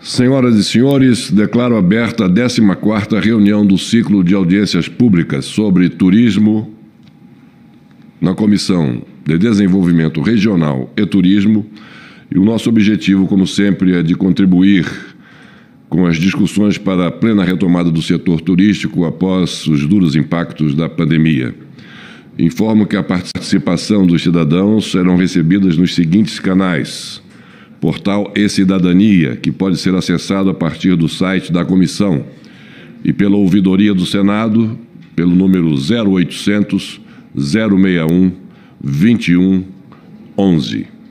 Senhoras e senhores, declaro aberta a 14ª reunião do ciclo de audiências públicas sobre turismo na Comissão de Desenvolvimento Regional e Turismo, e o nosso objetivo, como sempre, é de contribuir com as discussões para a plena retomada do setor turístico após os duros impactos da pandemia. Informo que a participação dos cidadãos serão recebidas nos seguintes canais: portal e-Cidadania, que pode ser acessado a partir do site da Comissão, e pela Ouvidoria do Senado, pelo número 0800 061 2111.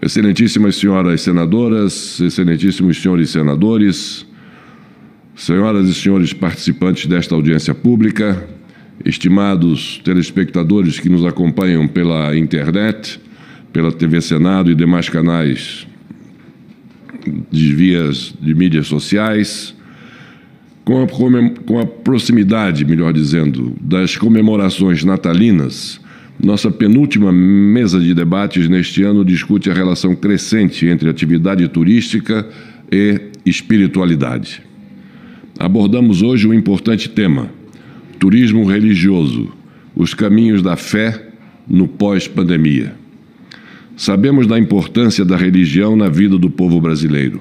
Excelentíssimas senhoras senadoras, excelentíssimos senhores senadores, senhoras e senhores participantes desta audiência pública, estimados telespectadores que nos acompanham pela internet, pela TV Senado e demais canais de vias de mídias sociais, com a proximidade, melhor dizendo, das comemorações natalinas, nossa penúltima mesa de debates neste ano discute a relação crescente entre atividade turística e espiritualidade. Abordamos hoje um importante tema: turismo religioso, os caminhos da fé no pós-pandemia. Sabemos da importância da religião na vida do povo brasileiro.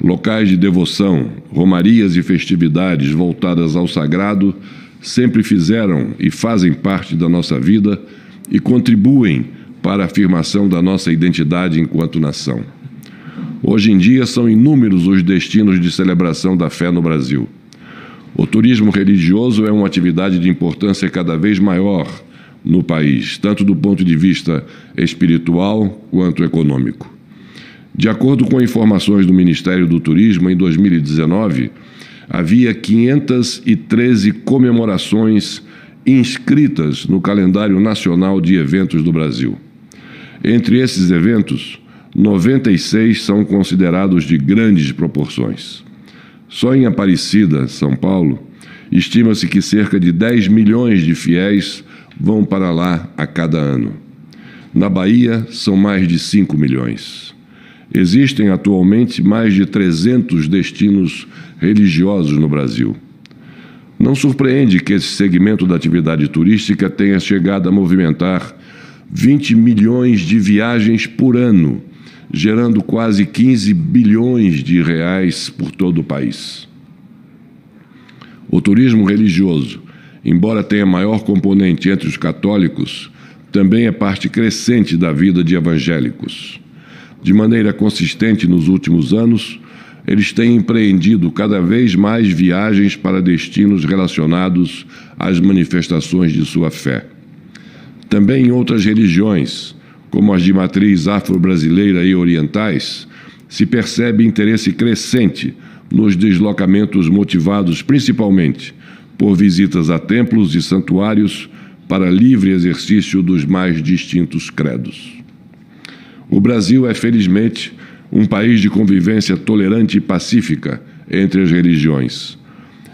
Locais de devoção, romarias e festividades voltadas ao sagrado sempre fizeram e fazem parte da nossa vida e contribuem para a afirmação da nossa identidade enquanto nação. Hoje em dia, são inúmeros os destinos de celebração da fé no Brasil. O turismo religioso é uma atividade de importância cada vez maior no país, tanto do ponto de vista espiritual quanto econômico. De acordo com informações do Ministério do Turismo, em 2019, havia 513 comemorações inscritas no calendário nacional de eventos do Brasil. Entre esses eventos, 96 são considerados de grandes proporções. Só em Aparecida, São Paulo, estima-se que cerca de 10 milhões de fiéis vão para lá a cada ano. Na Bahia, são mais de 5 milhões. Existem atualmente mais de 300 destinos religiosos no Brasil. Não surpreende que esse segmento da atividade turística tenha chegado a movimentar 20 milhões de viagens por ano, gerando quase 15 bilhões de reais por todo o país. O turismo religioso, embora tenha maior componente entre os católicos, também é parte crescente da vida de evangélicos. De maneira consistente nos últimos anos, eles têm empreendido cada vez mais viagens para destinos relacionados às manifestações de sua fé. Também em outras religiões, como as de matriz afro-brasileira e orientais, se percebe interesse crescente nos deslocamentos motivados principalmente por visitas a templos e santuários para livre exercício dos mais distintos credos. O Brasil é, felizmente, um país de convivência tolerante e pacífica entre as religiões.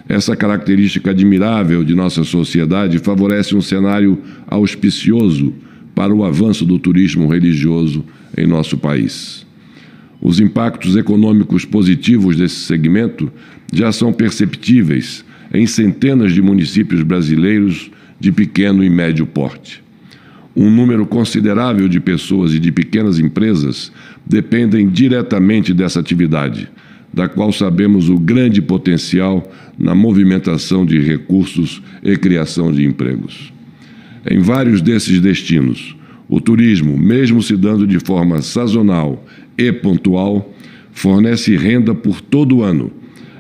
Essa característica admirável de nossa sociedade favorece um cenário auspicioso para o avanço do turismo religioso em nosso país. Os impactos econômicos positivos desse segmento já são perceptíveis em centenas de municípios brasileiros de pequeno e médio porte. Um número considerável de pessoas e de pequenas empresas dependem diretamente dessa atividade, da qual sabemos o grande potencial na movimentação de recursos e criação de empregos. Em vários desses destinos, o turismo, mesmo se dando de forma sazonal e pontual, fornece renda por todo o ano,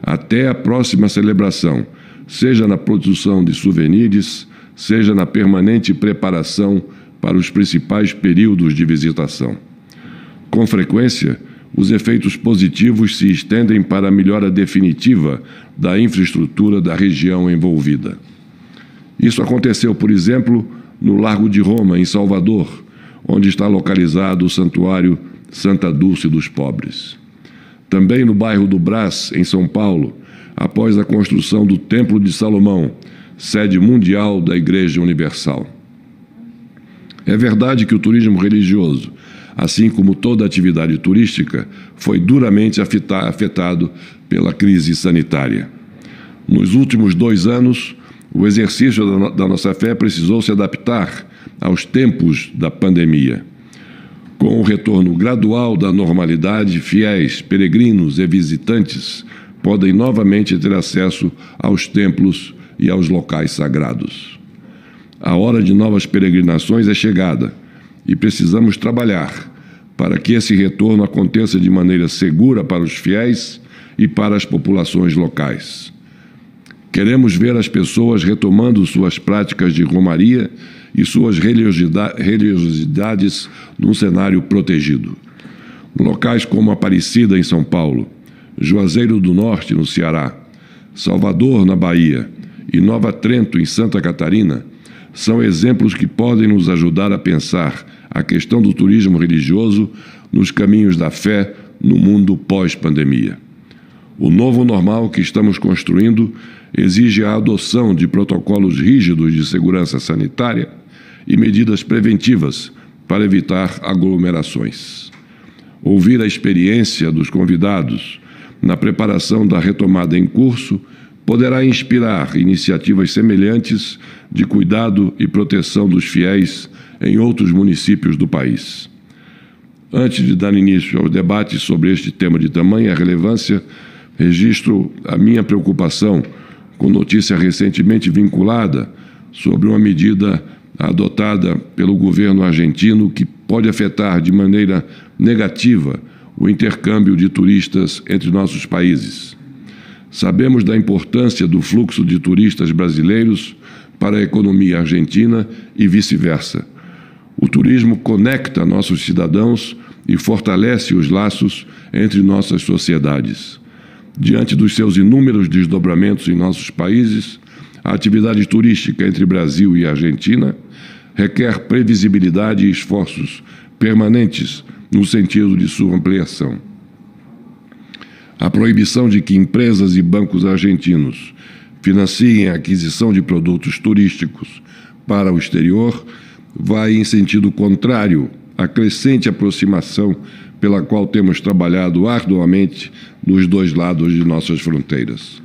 até a próxima celebração, seja na produção de souvenirs, seja na permanente preparação para os principais períodos de visitação. Com frequência, os efeitos positivos se estendem para a melhora definitiva da infraestrutura da região envolvida. Isso aconteceu, por exemplo, no Largo de Roma, em Salvador, onde está localizado o Santuário Santa Dulce dos Pobres. Também no bairro do Brás, em São Paulo, após a construção do Templo de Salomão, sede mundial da Igreja Universal. É verdade que o turismo religioso, assim como toda atividade turística, foi duramente afetado pela crise sanitária. Nos últimos 2 anos, o exercício da nossa fé precisou se adaptar aos tempos da pandemia. Com o retorno gradual da normalidade, fiéis, peregrinos e visitantes podem novamente ter acesso aos templos e aos locais sagrados. A hora de novas peregrinações é chegada e precisamos trabalhar para que esse retorno aconteça de maneira segura para os fiéis e para as populações locais. Queremos ver as pessoas retomando suas práticas de romaria e suas religiosidades num cenário protegido. Locais como Aparecida, em São Paulo, Juazeiro do Norte, no Ceará, Salvador, na Bahia, e Nova Trento, em Santa Catarina, são exemplos que podem nos ajudar a pensar a questão do turismo religioso nos caminhos da fé no mundo pós-pandemia. O novo normal que estamos construindo exige a adoção de protocolos rígidos de segurança sanitária e medidas preventivas para evitar aglomerações. Ouvir a experiência dos convidados na preparação da retomada em curso poderá inspirar iniciativas semelhantes de cuidado e proteção dos fiéis em outros municípios do país. Antes de dar início ao debate sobre este tema de tamanha relevância, registro a minha preocupação com notícia recentemente vinculada sobre uma medida adotada pelo governo argentino que pode afetar de maneira negativa o intercâmbio de turistas entre nossos países. Sabemos da importância do fluxo de turistas brasileiros para a economia argentina e vice-versa. O turismo conecta nossos cidadãos e fortalece os laços entre nossas sociedades. Diante dos seus inúmeros desdobramentos em nossos países, a atividade turística entre Brasil e Argentina requer previsibilidade e esforços permanentes no sentido de sua ampliação. A proibição de que empresas e bancos argentinos financiem a aquisição de produtos turísticos para o exterior vai em sentido contrário à crescente aproximação pela qual temos trabalhado arduamente nos 2 lados de nossas fronteiras.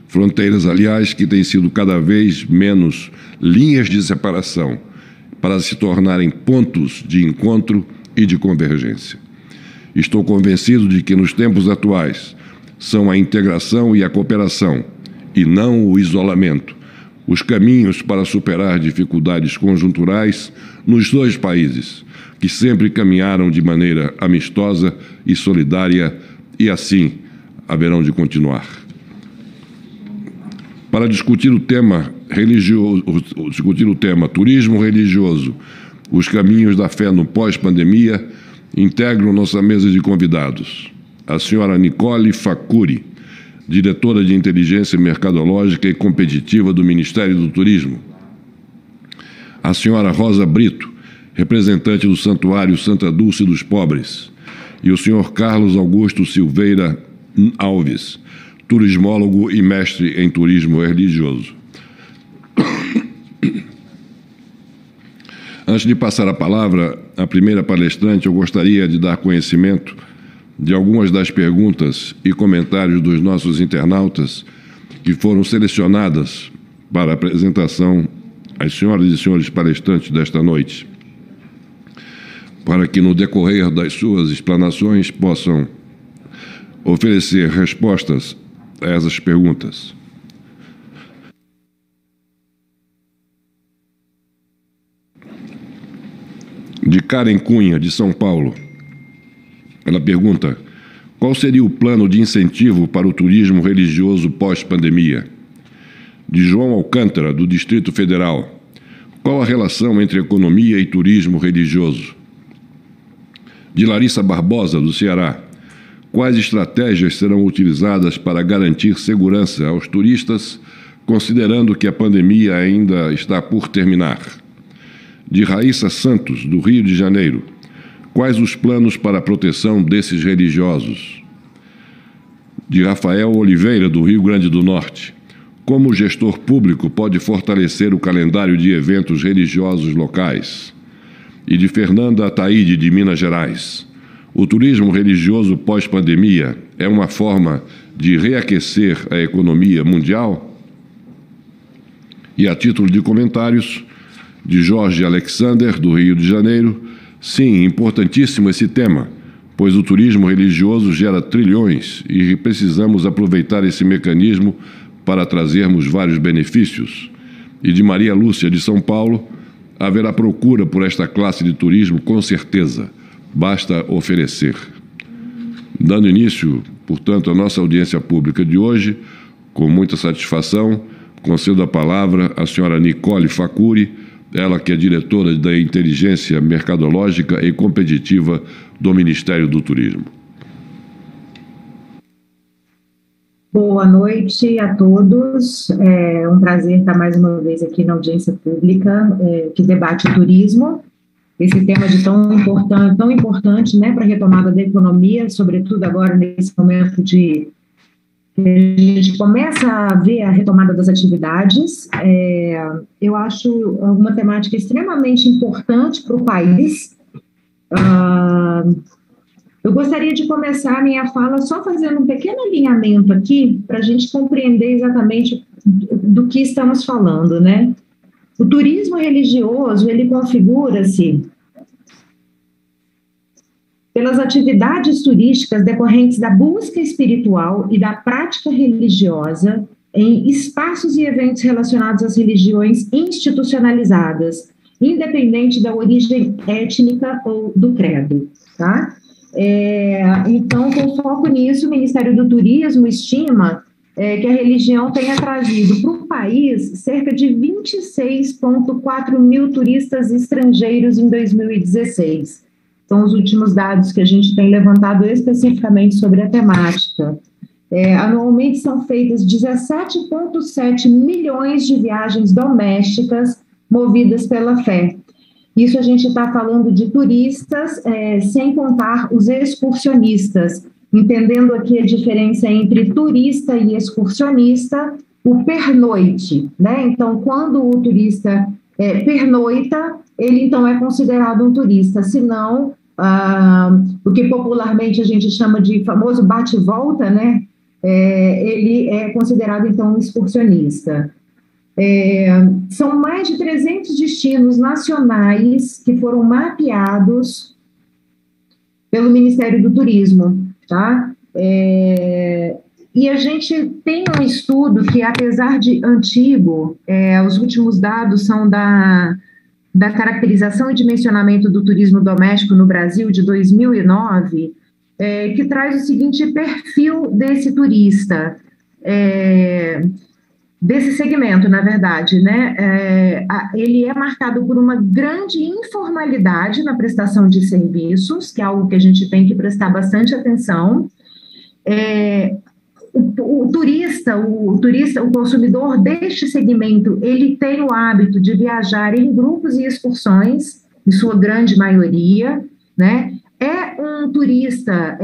Fronteiras, aliás, que têm sido cada vez menos linhas de separação para se tornarem pontos de encontro e de convergência. Estou convencido de que nos tempos atuais são a integração e a cooperação, e não o isolamento, os caminhos para superar dificuldades conjunturais nos 2 países, que sempre caminharam de maneira amistosa e solidária, e assim haverão de continuar. Para discutir o tema turismo religioso, os caminhos da fé no pós-pandemia, integro nossa mesa de convidados a senhora Nicole Facuri, diretora de Inteligência Mercadológica e Competitiva do Ministério do Turismo, a senhora Rosa Brito, representante do Santuário Santa Dulce dos Pobres, e o senhor Carlos Augusto Silveira Alves, turismólogo e mestre em turismo religioso. Antes de passar a palavra à primeira palestrante, eu gostaria de dar conhecimento de algumas das perguntas e comentários dos nossos internautas que foram selecionadas para a apresentação às senhoras e senhores palestrantes desta noite, para que no decorrer das suas explanações possam oferecer respostas a essas perguntas. De Karen Cunha, de São Paulo. Ela pergunta: qual seria o plano de incentivo para o turismo religioso pós-pandemia? De João Alcântara, do Distrito Federal: qual a relação entre economia e turismo religioso? De Larissa Barbosa, do Ceará: quais estratégias serão utilizadas para garantir segurança aos turistas, considerando que a pandemia ainda está por terminar? De Raíssa Santos, do Rio de Janeiro: quais os planos para a proteção desses religiosos? De Rafael Oliveira, do Rio Grande do Norte: como o gestor público pode fortalecer o calendário de eventos religiosos locais? e de Fernanda Ataíde, de Minas Gerais. O turismo religioso pós-pandemia é uma forma de reaquecer a economia mundial? E a título de comentários, de Jorge Alexander, do Rio de Janeiro, sim, importantíssimo esse tema, pois o turismo religioso gera trilhões e precisamos aproveitar esse mecanismo para trazermos vários benefícios. E de Maria Lúcia, de São Paulo, haverá procura por esta classe de turismo, com certeza, basta oferecer. Dando início, portanto, à nossa audiência pública de hoje, com muita satisfação, concedo a palavra à senhora Nicole Facuri, ela que é diretora da Inteligência Mercadológica e Competitiva do Ministério do Turismo. Boa noite a todos. É um prazer estar mais uma vez aqui na audiência pública que debate o turismo, esse tema de tão importante, né, para a retomada da economia, sobretudo agora nesse momento de a gente começa a ver a retomada das atividades. Eu acho uma temática extremamente importante para o país. Eu gostaria de começar a minha fala só fazendo um pequeno alinhamento aqui, para a gente compreender exatamente do que estamos falando, né? O turismo religioso, ele configura-se pelas atividades turísticas decorrentes da busca espiritual e da prática religiosa em espaços e eventos relacionados às religiões institucionalizadas, independente da origem étnica ou do credo, tá? Então, com foco nisso, o Ministério do Turismo estima que a religião tenha trazido para o país cerca de 26,4 mil turistas estrangeiros em 2016. São os últimos dados que a gente tem levantado especificamente sobre a temática. Anualmente são feitas 17,7 milhões de viagens domésticas movidas pela fé. Isso a gente está falando de turistas, sem contar os excursionistas, entendendo aqui a diferença entre turista e excursionista, o pernoite, né? Então, quando o turista pernoita, ele então é considerado um turista, senão o que popularmente a gente chama de famoso bate-volta, né? Ele é considerado então um excursionista. São mais de 300 destinos nacionais que foram mapeados pelo Ministério do Turismo, tá? E a gente tem um estudo que, apesar de antigo, os últimos dados são da caracterização e dimensionamento do turismo doméstico no Brasil de 2009, que traz o seguinte perfil desse turista, desse segmento, na verdade, né? Ele é marcado por uma grande informalidade na prestação de serviços, que é algo que a gente tem que prestar bastante atenção. O turista, o consumidor deste segmento, ele tem o hábito de viajar em grupos e excursões, em sua grande maioria, né? É um turista,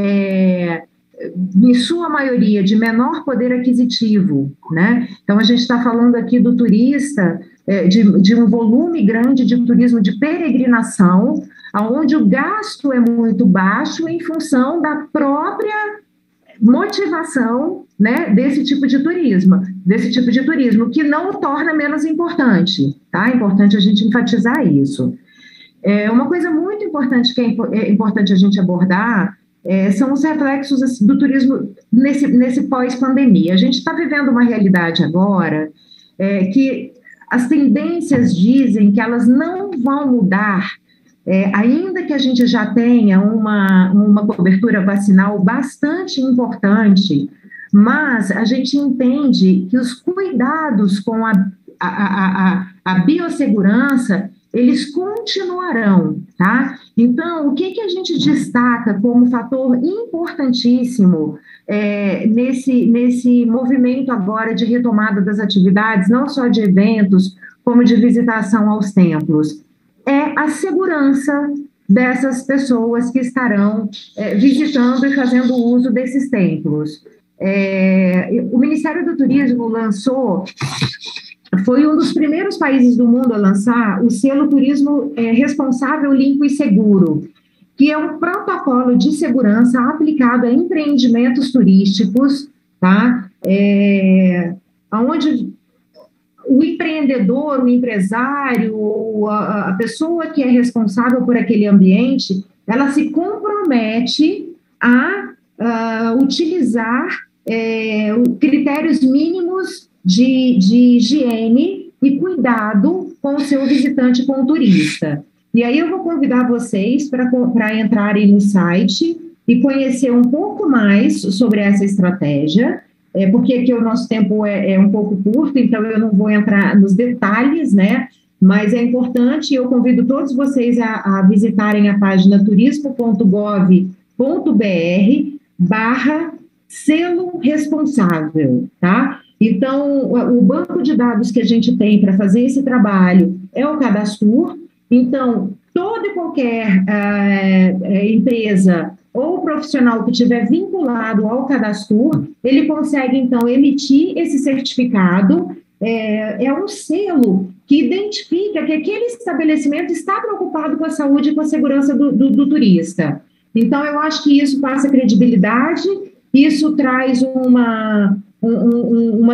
em sua maioria, de menor poder aquisitivo, né? Então, a gente está falando aqui do turista, de um volume grande de turismo de peregrinação, onde o gasto é muito baixo em função da própria motivação, né, desse tipo de turismo, que não o torna menos importante, tá? É importante a gente enfatizar isso. Uma coisa muito importante que é importante a gente abordar são os reflexos assim, do turismo nesse pós-pandemia. A gente está vivendo uma realidade agora que as tendências dizem que elas não vão mudar, ainda que a gente já tenha uma cobertura vacinal bastante importante, mas a gente entende que os cuidados com a biossegurança, eles continuarão, tá? Então, o que a gente destaca como fator importantíssimo nesse movimento agora de retomada das atividades, não só de eventos, como de visitação aos templos? É a segurança dessas pessoas que estarão visitando e fazendo uso desses templos. O Ministério do Turismo lançou foi um dos primeiros países do mundo a lançar o selo Turismo Responsável, Limpo e Seguro, que é um protocolo de segurança aplicado a empreendimentos turísticos, tá? Onde o empreendedor, o empresário, a pessoa que é responsável por aquele ambiente, ela se compromete a utilizar critérios mínimos de higiene e cuidado com o seu visitante, com o turista. E aí eu vou convidar vocês para entrarem no site e conhecer um pouco mais sobre essa estratégia, porque aqui o nosso tempo é um pouco curto, então eu não vou entrar nos detalhes, né? Mas é importante, eu convido todos vocês a visitarem a página turismo.gov.br/selo responsável, tá? Então, o banco de dados que a gente tem para fazer esse trabalho é o Cadastur. Então, toda e qualquer empresa ou profissional que estiver vinculado ao Cadastur, ele consegue, então, emitir esse certificado. É um selo que identifica que aquele estabelecimento está preocupado com a saúde e com a segurança do turista. Então, eu acho que isso passa credibilidade, isso traz uma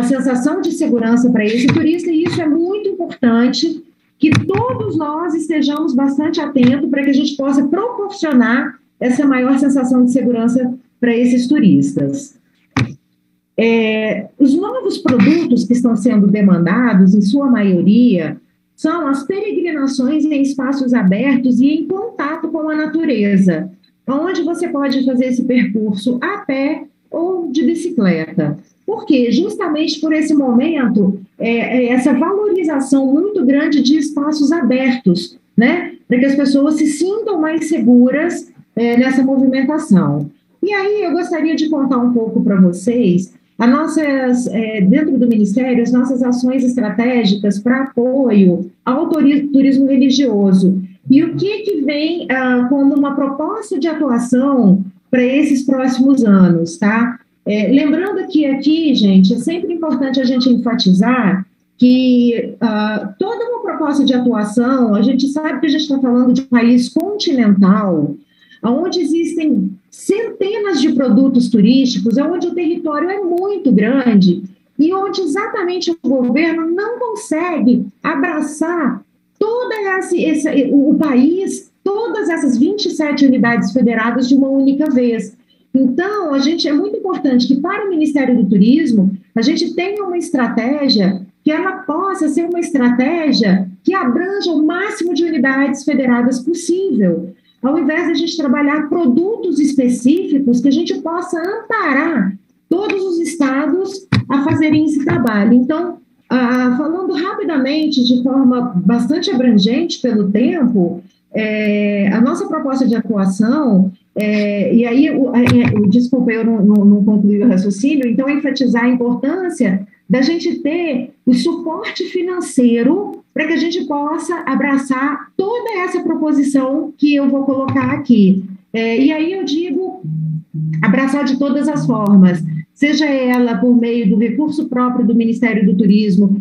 sensação de segurança para esse turista, e isso é muito importante que todos nós estejamos bastante atentos para que a gente possa proporcionar essa maior sensação de segurança para esses turistas. Os novos produtos que estão sendo demandados, em sua maioria, são as peregrinações em espaços abertos e em contato com a natureza, onde você pode fazer esse percurso a pé ou de bicicleta. Por quê? Justamente por esse momento, essa valorização muito grande de espaços abertos, né? Para que as pessoas se sintam mais seguras nessa movimentação. E aí eu gostaria de contar um pouco para vocês dentro do Ministério, as nossas ações estratégicas para apoio ao turismo religioso. E o que vem como uma proposta de atuação para esses próximos anos, tá? Lembrando que aqui, gente, é sempre importante a gente enfatizar que toda uma proposta de atuação, a gente sabe que a gente está falando de um país continental, onde existem centenas de produtos turísticos, onde o território é muito grande e onde exatamente o governo não consegue abraçar o país, todas essas 27 unidades federadas de uma única vez. Então, é muito importante que para o Ministério do Turismo, a gente tenha uma estratégia que ela possa ser uma estratégia que abranja o máximo de unidades federadas possível, ao invés de a gente trabalhar produtos específicos, que a gente possa amparar todos os estados a fazerem esse trabalho. Então, falando rapidamente, de forma bastante abrangente pelo tempo, a nossa proposta de atuação, e aí, desculpa, eu não concluí o raciocínio, então, enfatizar a importância da gente ter o suporte financeiro para que a gente possa abraçar toda essa proposição que eu vou colocar aqui. E aí eu digo abraçar de todas as formas, seja ela por meio do recurso próprio do Ministério do Turismo,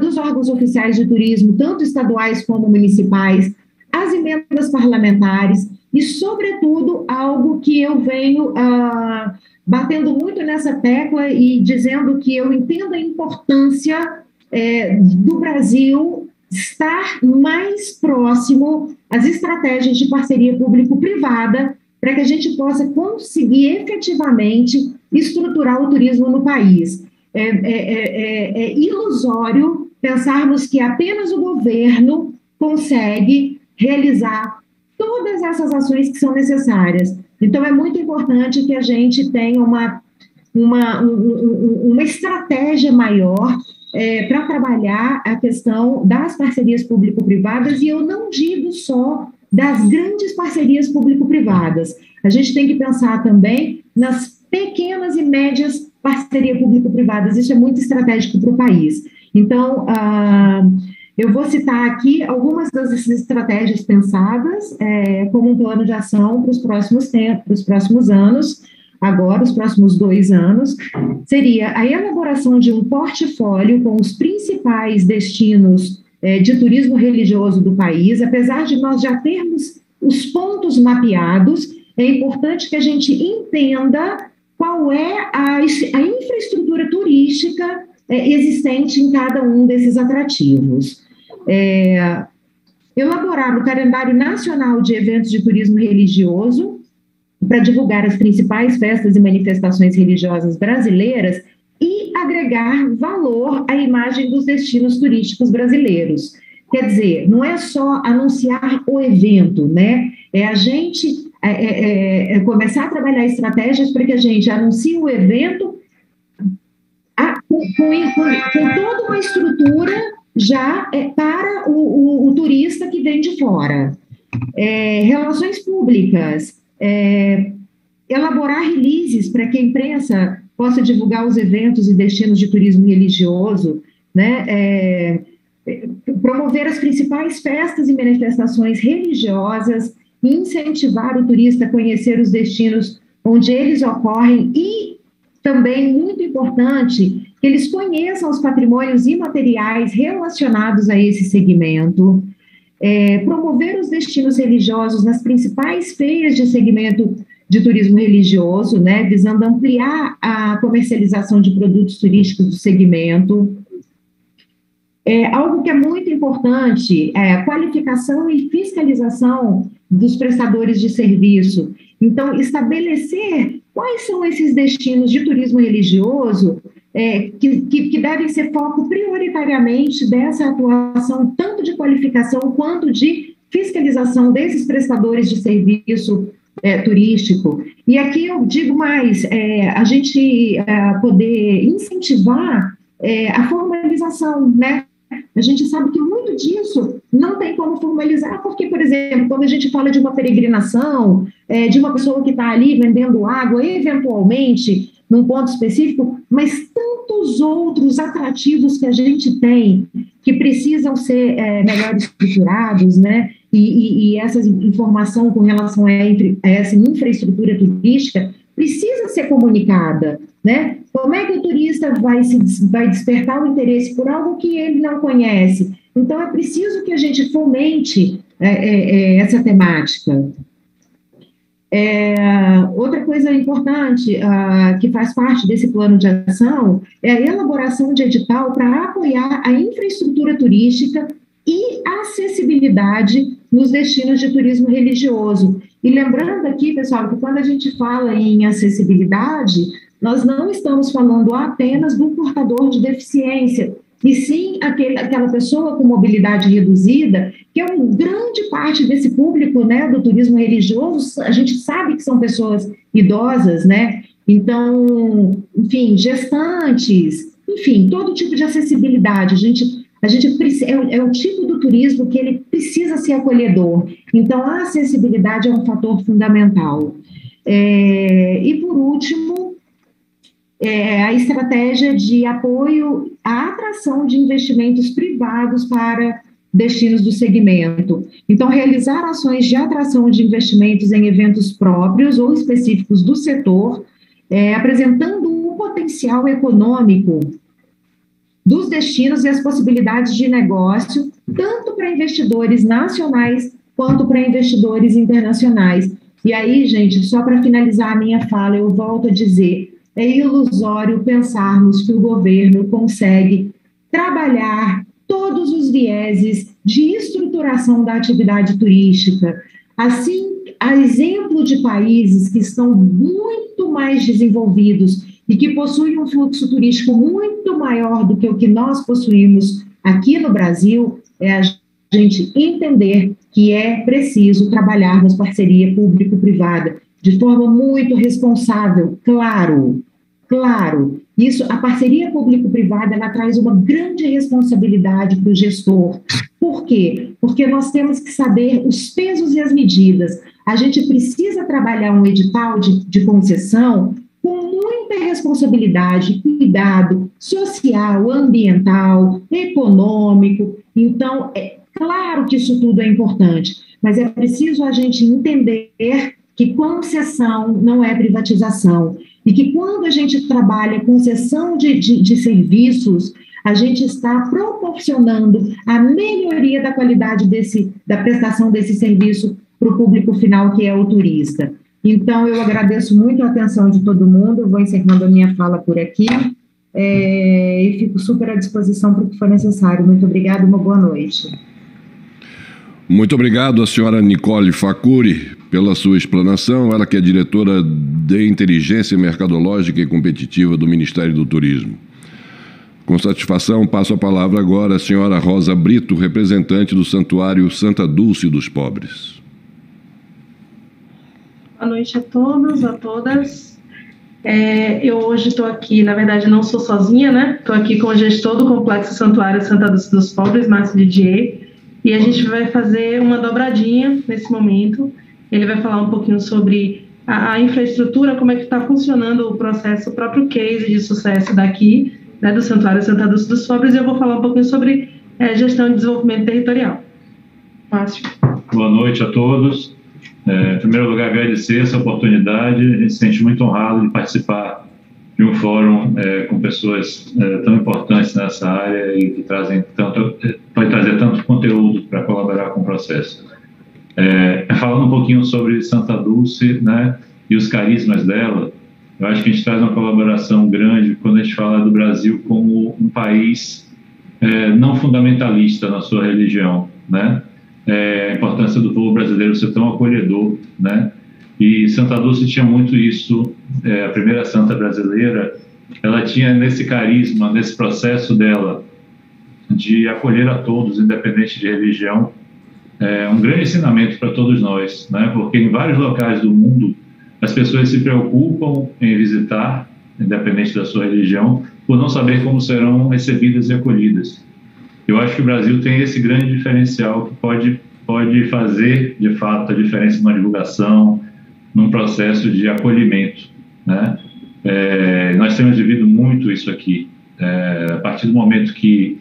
dos órgãos oficiais de turismo, tanto estaduais como municipais, as emendas parlamentares e, sobretudo, algo que eu venho batendo muito nessa tecla e dizendo que eu entendo a importância do Brasil estar mais próximo às estratégias de parceria público-privada para que a gente possa conseguir efetivamente estruturar o turismo no país. É ilusório pensarmos que apenas o governo consegue realizar todas essas ações que são necessárias. Então, é muito importante que a gente tenha uma estratégia maior para trabalhar a questão das parcerias público-privadas, e eu não digo só das grandes parcerias público-privadas. A gente tem que pensar também nas pequenas e médias parcerias público-privadas. Isso é muito estratégico para o país. Então, eu vou citar aqui algumas das estratégias pensadas como um plano de ação para os próximos anos. agora, os próximos 2 anos, seria a elaboração de um portfólio com os principais destinos de turismo religioso do país. Apesar de nós já termos os pontos mapeados, é importante que a gente entenda qual é a infraestrutura turística existente em cada um desses atrativos. Elaborar o calendário nacional de eventos de turismo religioso para divulgar as principais festas e manifestações religiosas brasileiras e agregar valor à imagem dos destinos turísticos brasileiros. Quer dizer, não é só anunciar o evento, né? É a gente começar a trabalhar estratégias para que a gente anuncie o evento com toda uma estrutura já para o turista que vem de fora. Relações públicas, elaborar releases para que a imprensa possa divulgar os eventos e destinos de turismo religioso, né? Promover as principais festas e manifestações religiosas, incentivar o turista a conhecer os destinos onde eles ocorrem e também, muito importante, que eles conheçam os patrimônios imateriais relacionados a esse segmento, promover os destinos religiosos nas principais feiras de segmento de turismo religioso, né, visando ampliar a comercialização de produtos turísticos do segmento. Algo que é muito importante é a qualificação e fiscalização dos prestadores de serviço. Então, estabelecer quais são esses destinos de turismo religioso que devem ser foco prioritariamente dessa atuação, tanto de qualificação quanto de fiscalização desses prestadores de serviço turístico. E aqui eu digo mais, a gente poder incentivar a formalização, né? A gente sabe que muito disso não tem como formalizar, porque, por exemplo, quando a gente fala de uma peregrinação, de uma pessoa que está ali vendendo água, eventualmente, num ponto específico, mas tantos outros atrativos que a gente tem, que precisam ser melhor estruturados, né? E essa informação com relação a essa infraestrutura turística precisa ser comunicada, né? Como é que o turista vai despertar o interesse por algo que ele não conhece? Então, é preciso que a gente fomente essa temática. Outra coisa importante que faz parte desse plano de ação é a elaboração de edital para apoiar a infraestrutura turística e acessibilidade nos destinos de turismo religioso. E lembrando aqui, pessoal, que quando a gente fala em acessibilidade, nós não estamos falando apenas do portador de deficiência, e sim aquela pessoa com mobilidade reduzida, que é uma grande parte desse público, né, do turismo religioso. A gente sabe que são pessoas idosas, né? Então, enfim, gestantes, enfim, todo tipo de acessibilidade. A gente é o tipo do turismo que ele precisa ser acolhedor. Então, a acessibilidade é um fator fundamental. E, por último, a estratégia de apoio à atração de investimentos privados para destinos do segmento. Então, realizar ações de atração de investimentos em eventos próprios ou específicos do setor, apresentando um potencial econômico dos destinos e as possibilidades de negócio, tanto para investidores nacionais quanto para investidores internacionais. E aí, gente, só para finalizar a minha fala, eu volto a dizer, é ilusório pensarmos que o governo consegue trabalhar todos os vieses de estruturação da atividade turística. Assim, a exemplo de países que estão muito mais desenvolvidos e que possuem um fluxo turístico muito maior do que o que nós possuímos aqui no Brasil, a gente entender que é preciso trabalharmos parceria público-privada de forma muito responsável, claro. Isso, a parceria público-privada, ela traz uma grande responsabilidade para o gestor. Por quê? Porque nós temos que saber os pesos e as medidas. A gente precisa trabalhar um edital de concessão com muita responsabilidade, cuidado social, ambiental, econômico. Então, é claro que isso tudo é importante, mas é preciso a gente entender que concessão não é privatização, e que quando a gente trabalha concessão de serviços, a gente está proporcionando a melhoria da qualidade da prestação desse serviço para o público final, que é o turista. Então, eu agradeço muito a atenção de todo mundo, vou encerrando a minha fala por aqui, e fico super à disposição para o que for necessário. Muito obrigada, uma boa noite. Muito obrigado à senhora Nicole Facuri pela sua explanação, ela que é diretora de Inteligência Mercadológica e Competitiva do Ministério do Turismo. Com satisfação, passo a palavra agora à senhora Rosa Brito, representante do Santuário Santa Dulce dos Pobres. Boa noite a todos, a todas. Eu hoje estou aqui, na verdade não sou sozinha, né? Estou aqui com o gestor do Complexo Santuário Santa Dulce dos Pobres, Márcio Didier, e a gente vai fazer uma dobradinha nesse momento. Ele vai falar um pouquinho sobre a infraestrutura, como é que está funcionando o processo, o próprio case de sucesso daqui, né, do Santuário Santa Dulce dos Pobres, e eu vou falar um pouquinho sobre gestão de desenvolvimento territorial. Márcio. Boa noite a todos. Em primeiro lugar, agradecer essa oportunidade. A gente se sente muito honrado de participar de um fórum com pessoas tão importantes nessa área e que pode trazer tanto conteúdo para colaborar com o processo. Falando um pouquinho sobre Santa Dulce, né, e os carismas dela, eu acho que a gente traz uma colaboração grande quando a gente fala do Brasil como um país não fundamentalista na sua religião, né? A importância do povo brasileiro ser tão acolhedor, né? E Santa Dulce tinha muito isso. A primeira santa brasileira, ela tinha nesse carisma, nesse processo dela de acolher a todos, independente de religião, um grande ensinamento para todos nós, né? Porque em vários locais do mundo as pessoas se preocupam em visitar, independente da sua religião, por não saber como serão recebidas e acolhidas. Eu acho que o Brasil tem esse grande diferencial que pode fazer, de fato, a diferença numa divulgação, num processo de acolhimento, né? Nós temos vivido muito isso aqui. A partir do momento que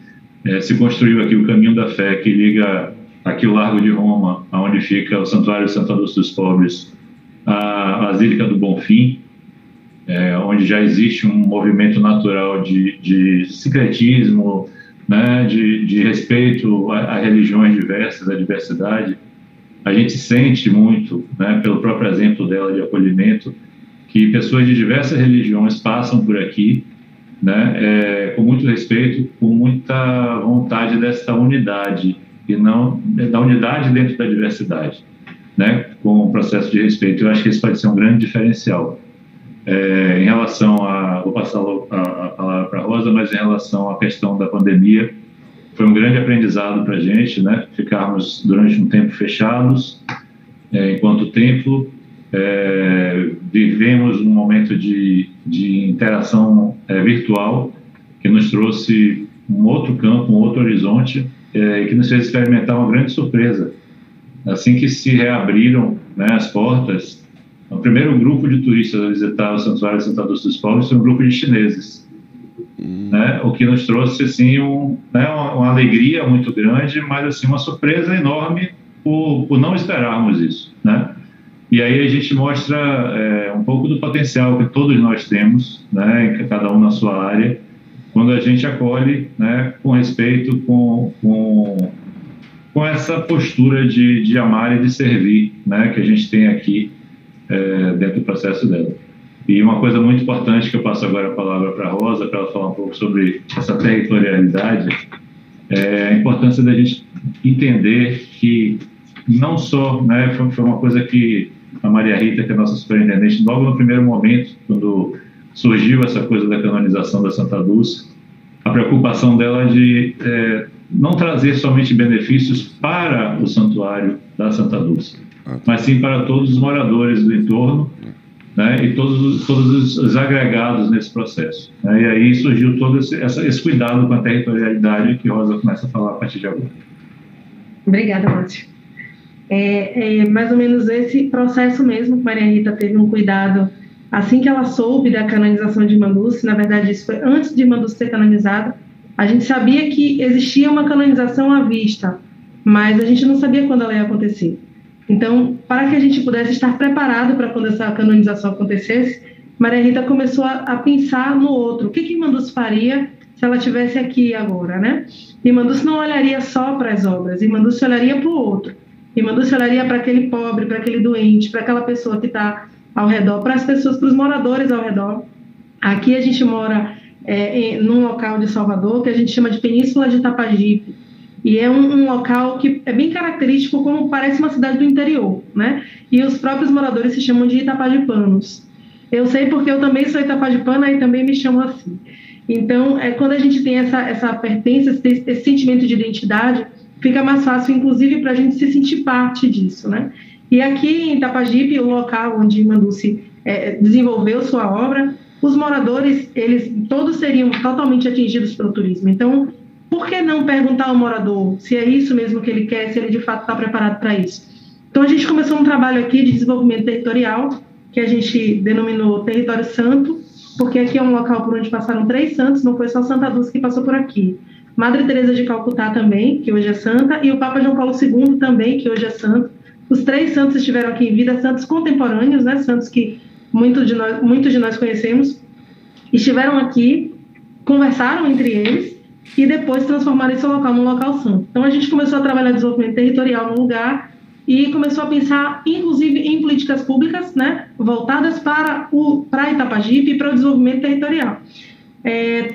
se construiu aqui o Caminho da Fé, que liga aqui o Largo de Roma, onde fica o Santuário Santa Dulce dos Pobres, a Basílica do Bonfim, onde já existe um movimento natural de sincretismo, né, de respeito a religiões diversas, a diversidade. A gente sente muito, né, pelo próprio exemplo dela de acolhimento, que pessoas de diversas religiões passam por aqui, né, com muito respeito, com muita vontade dessa unidade, e não da unidade dentro da diversidade, né, com o processo de respeito. Eu acho que esse pode ser um grande diferencial. Em relação vou passar a palavra para a Rosa, mas em relação à questão da pandemia, foi um grande aprendizado para a gente, né? Ficarmos durante um tempo fechados, enquanto templo, vivemos um momento de interação virtual que nos trouxe um outro campo, um outro horizonte, e que nos fez experimentar uma grande surpresa. Assim que se reabriram, né, as portas, o primeiro grupo de turistas a visitar o Santuário Santa Dulce dos Pobres foi um grupo de chineses, né? O que nos trouxe assim, uma alegria muito grande, mas assim, uma surpresa enorme por não esperarmos isso, né? E aí a gente mostra um pouco do potencial que todos nós temos, né, cada um na sua área, quando a gente acolhe, né, com respeito, com essa postura de amar e de servir, né, que a gente tem aqui dentro do processo dela. E uma coisa muito importante, que eu passo agora a palavra para a Rosa, para ela falar um pouco sobre essa territorialidade, a importância da gente entender que não só, né, foi uma coisa que a Maria Rita, que é a nossa superintendente, logo no primeiro momento, quando surgiu essa coisa da canonização da Santa Dulce, a preocupação dela de não trazer somente benefícios para o santuário da Santa Dulce, mas sim para todos os moradores do entorno, né, e todos os agregados nesse processo, né? E aí surgiu todo esse cuidado com a territorialidade que Rosa começa a falar a partir de agora. Obrigada, Márcio. Mais ou menos esse processo mesmo que Maria Rita teve um cuidado assim que ela soube da canonização de Irmã Dulce. Na verdade, isso foi antes de Irmã Dulce ser canonizada. A gente sabia que existia uma canonização à vista, mas a gente não sabia quando ela ia acontecer. Então, para que a gente pudesse estar preparado para quando essa canonização acontecesse, Maria Rita começou a pensar no outro. O que Irmã Dulce faria se ela estivesse aqui agora, né? Irmã Dulce não olharia só para as obras, Irmã Dulce olharia para o outro. Irmã Dulce olharia para aquele pobre, para aquele doente, para aquela pessoa que está ao redor, para as pessoas, para os moradores ao redor. Aqui a gente mora num local de Salvador que a gente chama de Península de Itapajipe. E é um local que é bem característico, como parece uma cidade do interior, né? E os próprios moradores se chamam de itapajipanos. Eu sei porque eu também sou itapajipana e também me chamo assim. Então, quando a gente tem essa pertença, esse sentimento de identidade, fica mais fácil, inclusive, para a gente se sentir parte disso, né? E aqui em Itapajipe, o local onde Irmã Dulce desenvolveu sua obra, os moradores, eles todos seriam totalmente atingidos pelo turismo. Então, por que não perguntar ao morador se é isso mesmo que ele quer, se ele de fato está preparado para isso? Então, a gente começou um trabalho aqui de desenvolvimento territorial, que a gente denominou Território Santo, porque aqui é um local por onde passaram 3 santos, não foi só Santa Dulce que passou por aqui. Madre Teresa de Calcutá também, que hoje é santa, e o Papa João Paulo II também, que hoje é santo. Os 3 santos estiveram aqui em vida, santos contemporâneos, né, santos que muitos de nós conhecemos, estiveram aqui, conversaram entre eles, e depois transformaram esse local num local santo. Então, a gente começou a trabalhar desenvolvimento territorial no lugar e começou a pensar, inclusive, em políticas públicas, né, voltadas para Itapajipe e para o desenvolvimento territorial.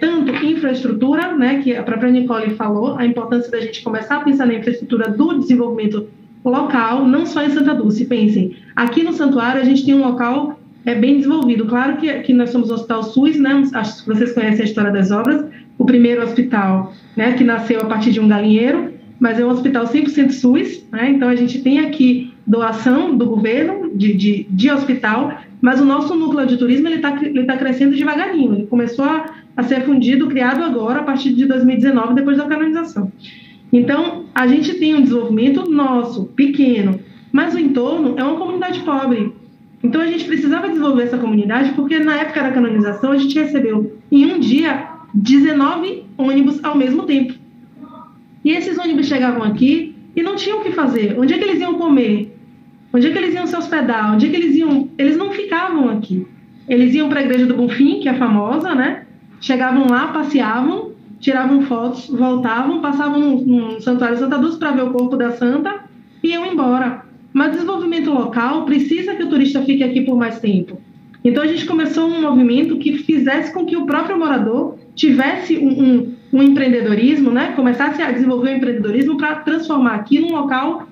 Tanto infraestrutura, né, que a própria Nicole falou, a importância da gente começar a pensar na infraestrutura do desenvolvimento local, não só em Santa Dulce. Pensem, aqui no santuário a gente tem um local bem desenvolvido. Claro que nós somos o Hospital SUS, né, acho que vocês conhecem a história das obras, o primeiro hospital, né, que nasceu a partir de um galinheiro, mas é um hospital 100% SUS, né? Então a gente tem aqui doação do governo de hospital, mas o nosso núcleo de turismo ele tá crescendo devagarinho, ele começou a ser fundido, criado agora, a partir de 2019, depois da canonização. Então, a gente tem um desenvolvimento nosso, pequeno, mas o entorno é uma comunidade pobre. Então a gente precisava desenvolver essa comunidade, porque na época da canonização a gente recebeu, em um dia, 19 ônibus ao mesmo tempo. E esses ônibus chegavam aqui e não tinham o que fazer. Onde é que eles iam comer? Onde é que eles iam se hospedar? Onde é que eles iam? Eles não ficavam aqui. Eles iam para a Igreja do Bonfim, que é famosa, né? Chegavam lá, passeavam, tiravam fotos, voltavam, passavam no Santuário Santa Dulce para ver o corpo da santa e iam embora. Mas desenvolvimento local precisa que o turista fique aqui por mais tempo. Então a gente começou um movimento que fizesse com que o próprio morador tivesse um empreendedorismo, né? Começasse a desenvolver o empreendedorismo para transformar aqui num local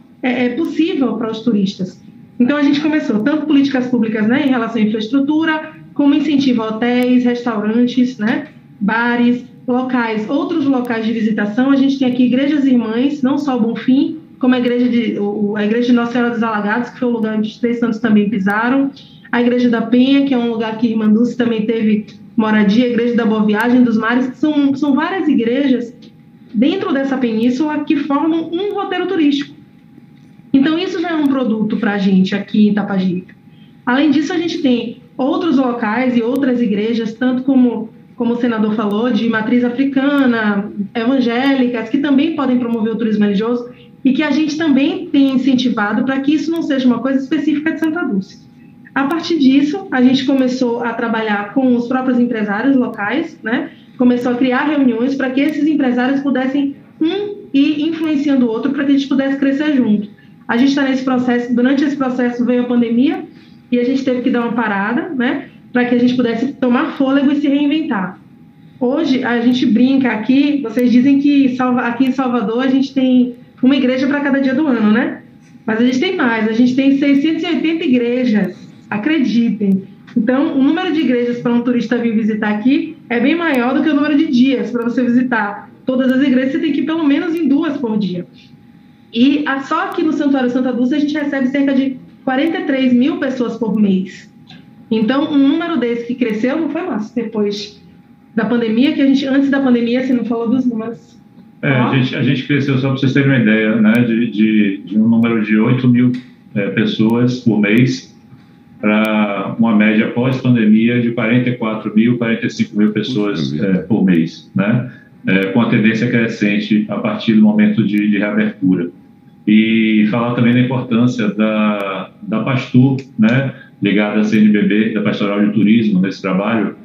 possível para os turistas. Então a gente começou tanto políticas públicas, né, em relação à infraestrutura, como incentivo a hotéis, restaurantes, né, bares, locais, outros locais de visitação. A gente tem aqui igrejas irmãs, não só o Bonfim, como a igreja de Nossa Senhora dos Alagados, que foi o lugar onde os 3 santos também pisaram, a Igreja da Penha, que é um lugar que Irmã Dulce também teve moradia, a Igreja da Boa Viagem, dos Mares, que são várias igrejas dentro dessa península que formam um roteiro turístico. Então isso já é um produto para a gente aqui em Itapajipe. Além disso, a gente tem outros locais e outras igrejas, tanto como o senador falou, de matriz africana, evangélicas, que também podem promover o turismo religioso e que a gente também tem incentivado para que isso não seja uma coisa específica de Santa Dulce. A partir disso, a gente começou a trabalhar com os próprios empresários locais, né? Começou a criar reuniões para que esses empresários pudessem ir influenciando o outro para que a gente pudesse crescer junto. A gente está nesse processo, durante esse processo veio a pandemia e a gente teve que dar uma parada, né? Para que a gente pudesse tomar fôlego e se reinventar. Hoje, a gente brinca aqui, vocês dizem que aqui em Salvador a gente tem uma igreja para cada dia do ano, né? Mas a gente tem mais, a gente tem 680 igrejas. Acreditem. Então, o número de igrejas para um turista vir visitar aqui é bem maior do que o número de dias para você visitar todas as igrejas. Você tem que ir pelo menos em 2 por dia. E só aqui no Santuário Santa Dulce a gente recebe cerca de 43 mil pessoas por mês. Então, um número desse que cresceu não foi mais depois da pandemia, que antes da pandemia, você não falou dos números. A gente cresceu, só para vocês terem uma ideia, né, de um número de 8 mil pessoas por mês, para uma média pós-pandemia de 44 mil, 45 mil pessoas por mês, né? Com a tendência crescente a partir do momento de reabertura. e falar também da importância da Pastur, né, ligada à CNBB, da Pastoral de Turismo, nesse trabalho,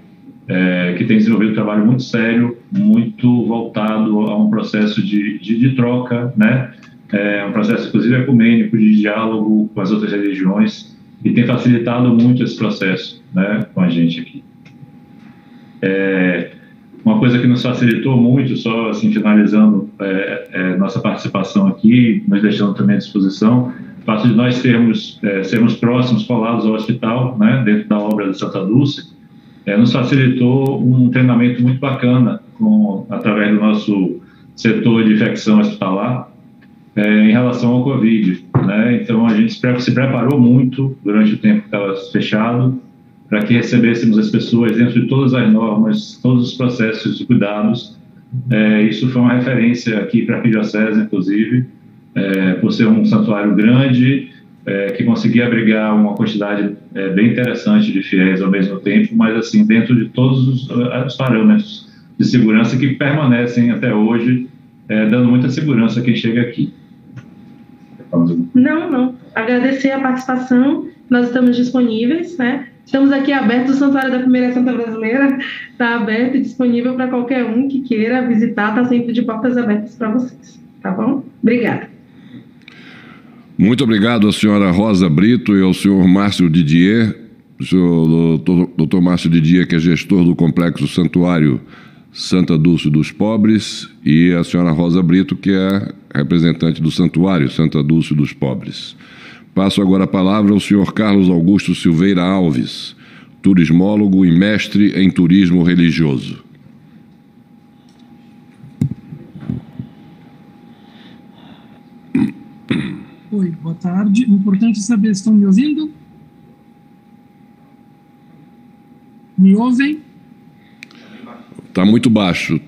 que tem desenvolvido um trabalho muito sério, muito voltado a um processo de troca, né, um processo, inclusive, ecumênico, de diálogo com as outras religiões, e tem facilitado muito esse processo, né, com a gente aqui. Uma coisa que nos facilitou muito, só assim, finalizando nossa participação aqui, nos deixando também à disposição, o fato de nós sermos próximos, colados ao hospital, né, dentro da obra de Santa Dulce, nos facilitou um treinamento muito bacana através do nosso setor de infecção hospitalar em relação ao Covid, né? Então, a gente se preparou muito durante o tempo que estava fechado para que recebêssemos as pessoas dentro de todas as normas, todos os processos de cuidados. Isso foi uma referência aqui para a Arquidiocese, inclusive, por ser um santuário grande, que conseguia abrigar uma quantidade bem interessante de fiéis ao mesmo tempo, mas assim, dentro de todos os parâmetros de segurança que permanecem até hoje, dando muita segurança a quem chega aqui. Não. Agradecer a participação, nós estamos disponíveis, né? Estamos aqui abertos, o Santuário da Primeira Santa Brasileira está aberto e disponível para qualquer um que queira visitar, está sempre de portas abertas para vocês, tá bom? Obrigada. Muito obrigado à senhora Rosa Brito e ao senhor Márcio Didier, o senhor doutor Márcio Didier, que é gestor do Complexo Santuário Santa Dulce dos Pobres, e a senhora Rosa Brito, que é representante do Santuário Santa Dulce dos Pobres. Passo agora a palavra ao senhor Carlos Augusto Silveira Alves, turismólogo e mestre em turismo religioso. Oi, boa tarde. O importante é saber se estão me ouvindo. Me ouvem? Está muito baixo.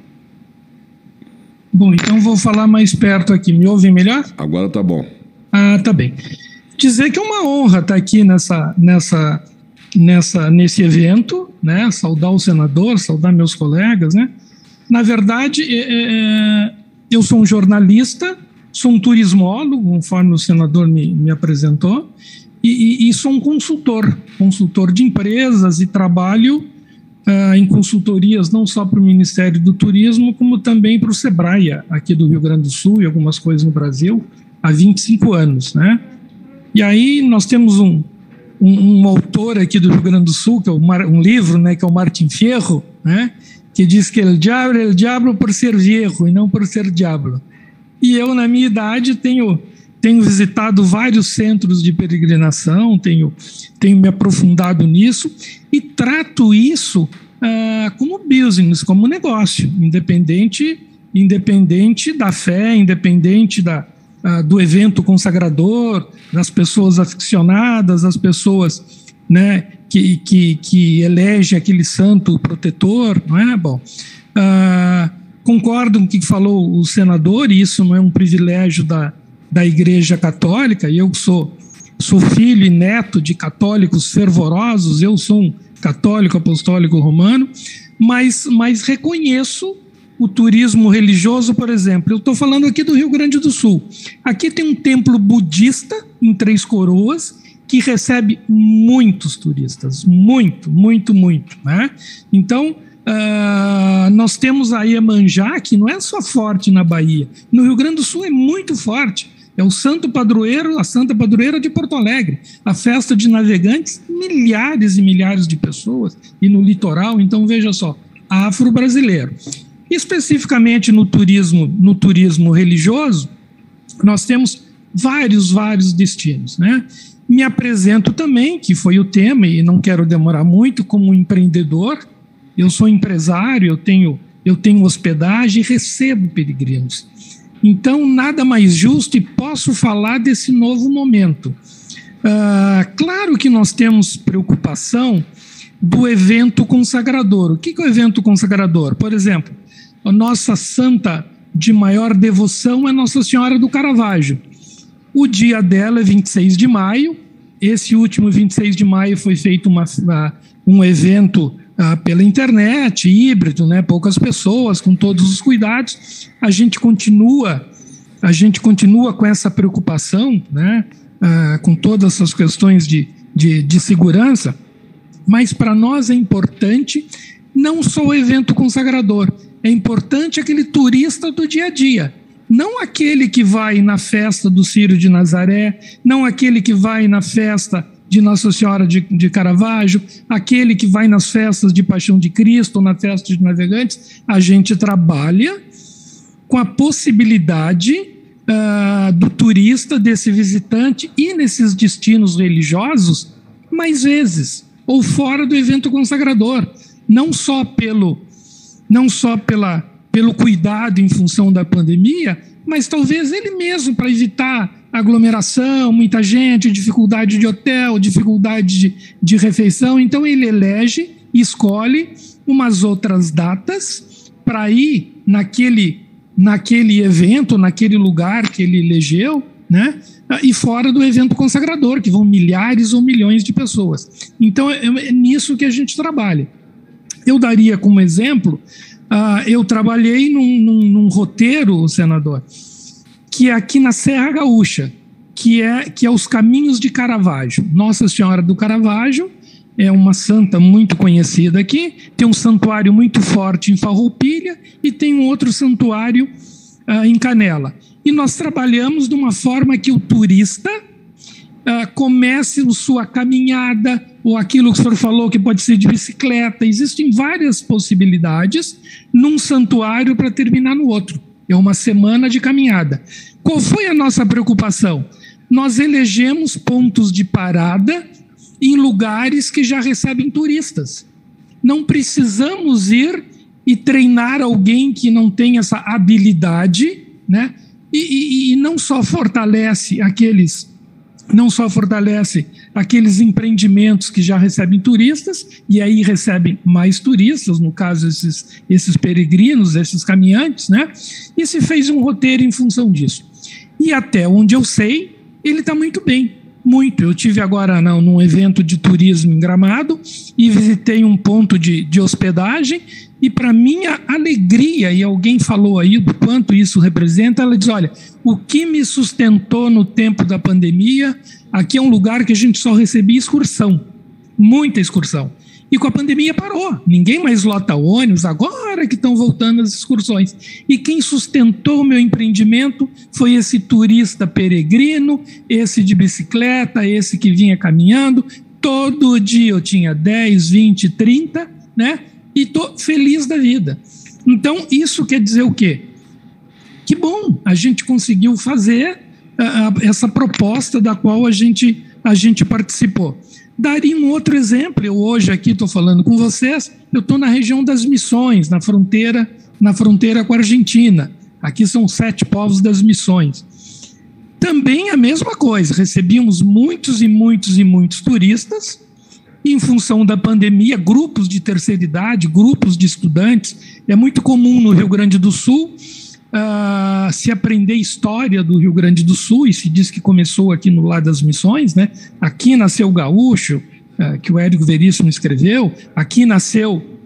Bom, então vou falar mais perto aqui. Me ouvem melhor? Agora está bom. Ah, tá bem. Dizer que é uma honra estar aqui nesse evento, né? Saudar o senador, saudar meus colegas, né? Na verdade, eu sou um jornalista, sou um turismólogo, conforme o senador me apresentou, e sou um consultor de empresas, e trabalho em consultorias não só para o Ministério do Turismo, como também para o Sebrae, aqui do Rio Grande do Sul, e algumas coisas no Brasil, há 25 anos, né? E aí nós temos um autor aqui do Rio Grande do Sul, que é um livro, né, que é o Martin Fierro, né, que diz que el diablo por ser viejo e não por ser diablo. E eu, na minha idade, tenho visitado vários centros de peregrinação, tenho me aprofundado nisso e trato isso como business, como negócio, independente da fé, independente do evento consagrador, das pessoas aficionadas, das pessoas, né, que elege aquele santo protetor, não é? Bom, concordo com o que falou o senador, e isso não é um privilégio da Igreja Católica. Eu sou filho e neto de católicos fervorosos, eu sou um católico apostólico romano, mas reconheço o turismo religioso. Por exemplo, eu estou falando aqui do Rio Grande do Sul. Aqui tem um templo budista em Três Coroas que recebe muitos turistas, muito, né? Então, nós temos a Iemanjá, que não é só forte na Bahia, no Rio Grande do Sul é muito forte. É o santo padroeiro, a santa padroeira de Porto Alegre, a festa de navegantes, milhares e milhares de pessoas, e no litoral. Então, veja só, afro-brasileiro. Especificamente no turismo religioso, nós temos vários destinos, né? Me apresento também, que foi o tema, e não quero demorar muito, como empreendedor. Eu sou empresário, eu tenho hospedagem e recebo peregrinos. Então, nada mais justo, e posso falar desse novo momento. Claro que nós temos preocupação do evento consagrador. O que é o evento consagrador? Por exemplo, a nossa santa de maior devoção é Nossa Senhora do Caravaggio. O dia dela é 26 de maio. Esse último 26 de maio foi feito um evento pela internet, híbrido, né? Poucas pessoas, com todos os cuidados. A gente continua a gente continua com essa preocupação, né, com todas essas questões de segurança, mas para nós é importante não só o evento consagrador, é importante aquele turista do dia a dia, não aquele que vai na festa do Círio de Nazaré, não aquele que vai na festa de Nossa Senhora de Caravaggio, aquele que vai nas festas de Paixão de Cristo, ou na festa de Navegantes. A gente trabalha com a possibilidade do turista, desse visitante, ir nesses destinos religiosos mais vezes, ou fora do evento consagrador, não só pelo cuidado em função da pandemia, mas talvez ele mesmo, para evitar aglomeração, muita gente, dificuldade de hotel, dificuldade de refeição. Então ele elege e escolhe umas outras datas para ir naquele evento, naquele lugar que ele elegeu, né? E fora do evento consagrador, que vão milhares ou milhões de pessoas. Então é nisso que a gente trabalha. Eu daria como exemplo, eu trabalhei num roteiro, senador, que é aqui na Serra Gaúcha, que é os Caminhos de Caravaggio. Nossa Senhora do Caravaggio é uma santa muito conhecida aqui, tem um santuário muito forte em Farroupilha e tem um outro santuário em Canela. E nós trabalhamos de uma forma que o turista comece sua caminhada, ou aquilo que o senhor falou, que pode ser de bicicleta. Existem várias possibilidades num santuário para terminar no outro. É uma semana de caminhada. Qual foi a nossa preocupação? Nós elegemos pontos de parada em lugares que já recebem turistas. Não precisamos ir e treinar alguém que não tem essa habilidade, né? E não só fortalece aqueles empreendimentos que já recebem turistas, e aí recebem mais turistas, no caso esses peregrinos, esses caminhantes, né? E se fez um roteiro em função disso. E até onde eu sei, ele está muito bem, muito. Eu tive agora num evento de turismo em Gramado e visitei um ponto de hospedagem, e para minha alegria, e alguém falou aí do quanto isso representa, ela diz, olha, o que me sustentou no tempo da pandemia, aqui é um lugar que a gente só recebia excursão, muita excursão. E com a pandemia parou, ninguém mais lota ônibus, agora que estão voltando as excursões. E quem sustentou o meu empreendimento foi esse turista peregrino, esse de bicicleta, esse que vinha caminhando. Todo dia eu tinha 10, 20, 30, né? E estou feliz da vida. Então, isso quer dizer o quê? Que bom, a gente conseguiu fazer essa proposta da qual a gente participou. Daria um outro exemplo. Eu hoje aqui estou falando com vocês, eu estou na região das Missões, na fronteira com a Argentina. Aqui são 7 povos das Missões. Também a mesma coisa, recebíamos muitos e muitos e muitos turistas. Em função da pandemia, grupos de terceira idade, grupos de estudantes. É muito comum no Rio Grande do Sul se aprender história do Rio Grande do Sul, e se diz que começou aqui no Lar das Missões, né? Aqui nasceu o Gaúcho, que o Érico Veríssimo escreveu, aqui nasceu,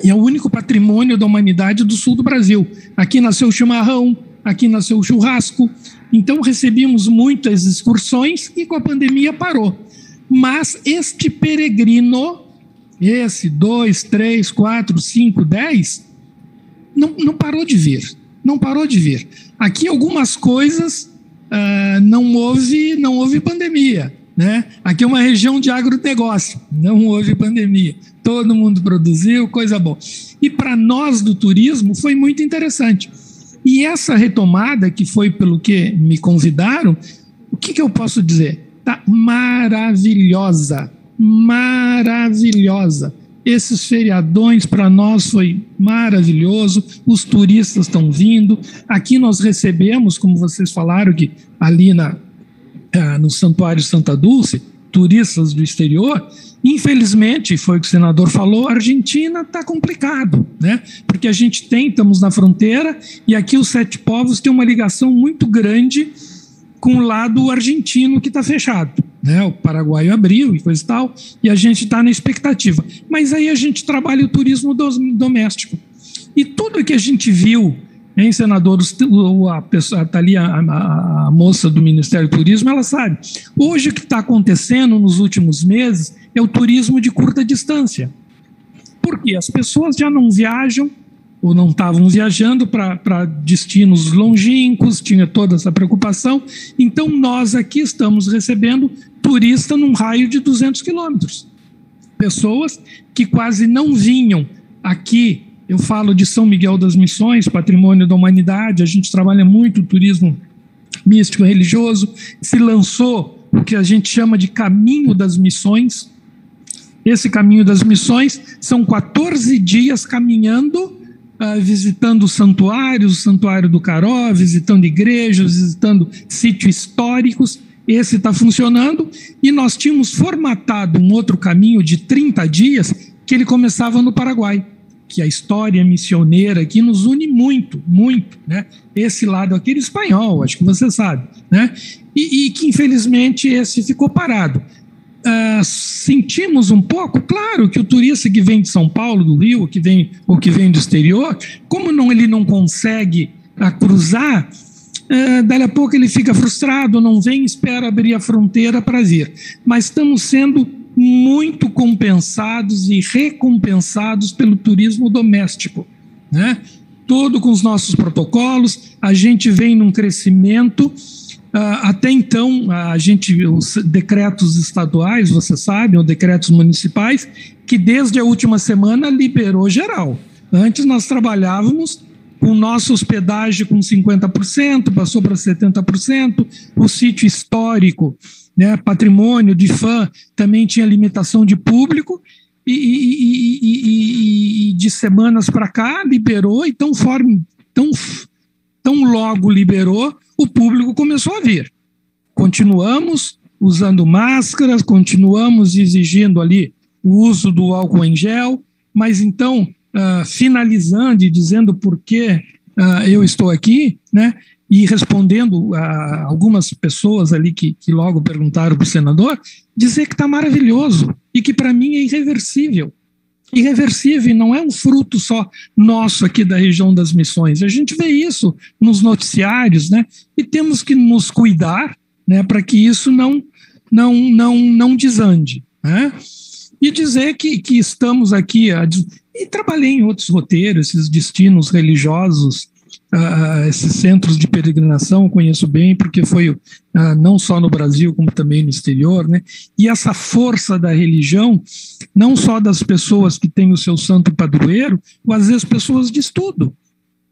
e é o único patrimônio da humanidade do sul do Brasil. Aqui nasceu o chimarrão, aqui nasceu o churrasco. Então recebíamos muitas excursões e com a pandemia parou. Mas este peregrino, esse 2, 3, 4, 5, 10, não parou de vir. Não parou de vir. Aqui algumas coisas não houve pandemia, né? Aqui é uma região de agronegócio, não houve pandemia. Todo mundo produziu, coisa boa. E para nós do turismo foi muito interessante. E essa retomada, que foi pelo que me convidaram, o que eu posso dizer? Está maravilhosa, maravilhosa. Esses feriadões para nós foi maravilhoso, os turistas estão vindo. Aqui nós recebemos, como vocês falaram, que ali no Santuário Santa Dulce, turistas do exterior. Infelizmente, foi o que o senador falou, a Argentina está complicado, né? Porque estamos na fronteira, e aqui os 7 povos têm uma ligação muito grande com o lado argentino, que está fechado, né? O Paraguai abriu e coisa e tal, e a gente está na expectativa. Mas aí a gente trabalha o turismo doméstico. E tudo que a gente viu Hein, senador? Está ali a moça do Ministério do Turismo, ela sabe. Hoje o que está acontecendo nos últimos meses é o turismo de curta distância. Porque as pessoas já não viajam, ou não estavam viajando para destinos longínquos, tinha toda essa preocupação. Então, nós aqui estamos recebendo turista num raio de 200 quilômetros. Pessoas que quase não vinham aqui. Eu falo de São Miguel das Missões, patrimônio da humanidade, a gente trabalha muito o turismo místico e religioso. Se lançou o que a gente chama de Caminho das Missões. Esse Caminho das Missões são 14 dias caminhando, visitando santuários, o Santuário do Caró, visitando igrejas, visitando sítios históricos. Esse está funcionando, e nós tínhamos formatado um outro caminho de 30 dias, que ele começava no Paraguai, que a história missioneira aqui nos une muito, muito, né? Esse lado aqui espanhol, acho que você sabe, né? E que infelizmente esse ficou parado. Sentimos um pouco, claro, que o turista que vem de São Paulo, do Rio, ou que vem do exterior, como ele não consegue cruzar, dali a pouco ele fica frustrado, não vem, espera abrir a fronteira para vir. Mas estamos sendo muito compensados e recompensados pelo turismo doméstico, né? Todo com os nossos protocolos, a gente vem num crescimento. Até então, os decretos estaduais, você sabe, ou decretos municipais, que desde a última semana liberou geral. Antes nós trabalhávamos com nossa hospedagem com 50%, passou para 70%, o sítio histórico, né, patrimônio de fã, também tinha limitação de público, e de semanas para cá liberou, e tão logo liberou, o público começou a vir. Continuamos usando máscaras, continuamos exigindo ali o uso do álcool em gel, mas então, finalizando e dizendo por que eu estou aqui, né, e respondendo a algumas pessoas ali que logo perguntaram para o senador, dizer que está maravilhoso e que para mim é irreversível. Irreversível, não é um fruto só nosso aqui da região das Missões. A gente vê isso nos noticiários, né? E temos que nos cuidar, né, para que isso não desande, né? E dizer que estamos aqui, e trabalhei em outros roteiros, esses destinos religiosos, esses centros de peregrinação, eu conheço bem, porque foi não só no Brasil, como também no exterior, né? E essa força da religião, não só das pessoas que têm o seu santo padroeiro, mas às vezes pessoas de estudo.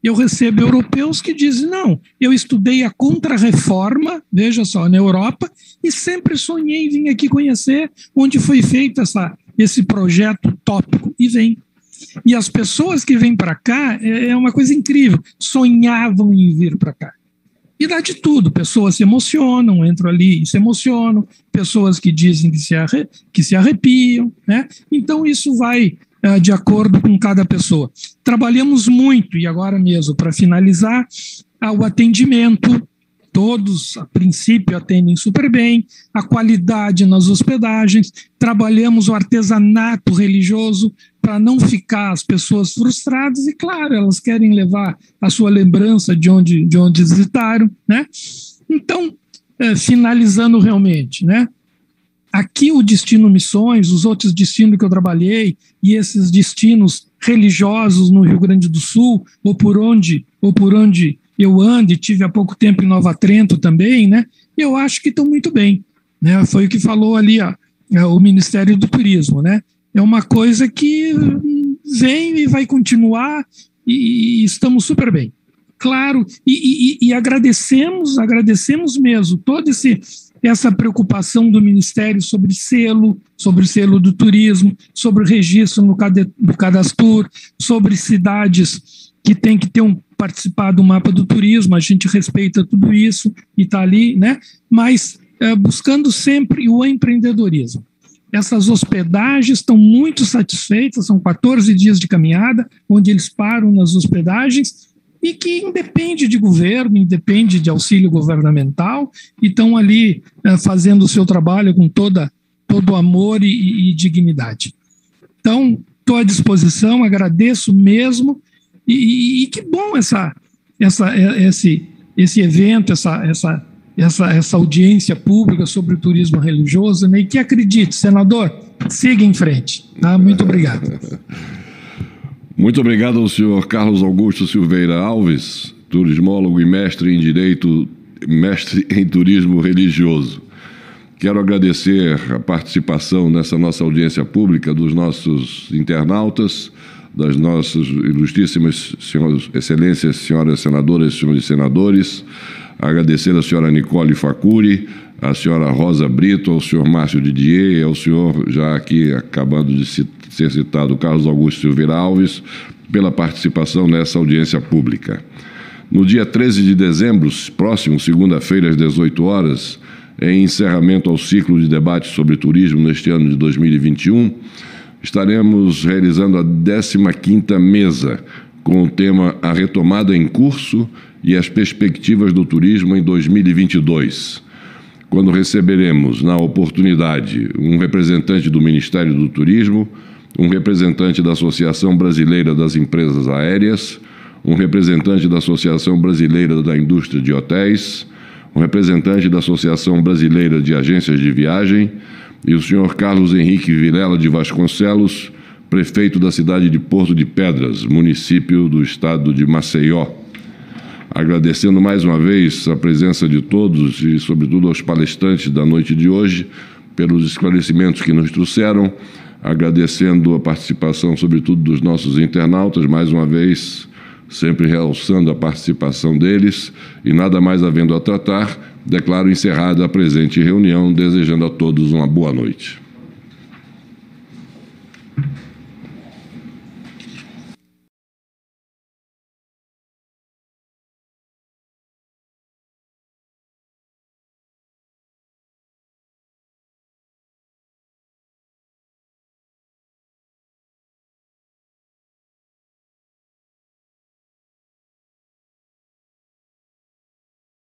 Eu recebo europeus que dizem, não, eu estudei a Contra-Reforma, veja só, na Europa, e sempre sonhei em vir aqui conhecer onde foi feito esse projeto utópico, e vem. E as pessoas que vêm para cá, é uma coisa incrível, sonhavam em vir para cá. E dá de tudo, pessoas se emocionam, entram ali e se emocionam, pessoas que dizem que se arrepiam, né? Então isso vai de acordo com cada pessoa. Trabalhamos muito, e agora mesmo, para finalizar, o atendimento. Todos, a princípio, atendem super bem, a qualidade nas hospedagens, trabalhamos o artesanato religioso para não ficar as pessoas frustradas, e claro, elas querem levar a sua lembrança de onde visitaram, né? Então, finalizando realmente, né? Aqui o Destino Missões, os outros destinos que eu trabalhei, e esses destinos religiosos no Rio Grande do Sul, ou por onde eu ando, e tive há pouco tempo em Nova Trento também, né? Eu acho que estão muito bem, né? Foi o que falou ali o Ministério do Turismo, né? É uma coisa que vem e vai continuar, e estamos super bem. Claro, e agradecemos mesmo toda essa preocupação do Ministério sobre o selo do turismo, sobre o registro do Cadastur, sobre cidades que tem que participar do mapa do turismo, a gente respeita tudo isso e está ali, né? Mas buscando sempre o empreendedorismo. Essas hospedagens estão muito satisfeitas, são 14 dias de caminhada, onde eles param nas hospedagens, e que independe de governo, independe de auxílio governamental, e estão ali fazendo o seu trabalho com todo amor e dignidade. Então, estou à disposição, agradeço mesmo, e que bom esse evento, essa audiência pública sobre o turismo religioso, né? E que acredite, senador, siga em frente. Tá? Muito obrigado. Muito obrigado ao senhor Carlos Augusto Silveira Alves, turismólogo e mestre em Direito, mestre em Turismo Religioso. Quero agradecer a participação nessa nossa audiência pública dos nossos internautas, das nossas ilustríssimas excelências, senhoras senadoras e senhores senadores, agradecer à senhora Nicole Facuri, à senhora Rosa Brito, ao senhor Márcio Didier, ao senhor, já aqui acabando de ser citado, Carlos Augusto Silveira Alves, pela participação nessa audiência pública. No dia 13 de dezembro, próximo, segunda-feira, às 18 horas, em encerramento ao ciclo de debates sobre turismo neste ano de 2021, estaremos realizando a 15ª mesa, com o tema A Retomada em Curso e as Perspectivas do Turismo em 2022, quando receberemos, na oportunidade, um representante do Ministério do Turismo, um representante da Associação Brasileira das Empresas Aéreas, um representante da Associação Brasileira da Indústria de Hotéis, um representante da Associação Brasileira de Agências de Viagem e o senhor Carlos Henrique Vilela de Vasconcelos, prefeito da cidade de Porto de Pedras, município do estado de Maceió. Agradecendo mais uma vez a presença de todos e, sobretudo, aos palestrantes da noite de hoje pelos esclarecimentos que nos trouxeram, agradecendo a participação, sobretudo, dos nossos internautas, mais uma vez, sempre realçando a participação deles, e nada mais havendo a tratar, declaro encerrada a presente reunião, desejando a todos uma boa noite.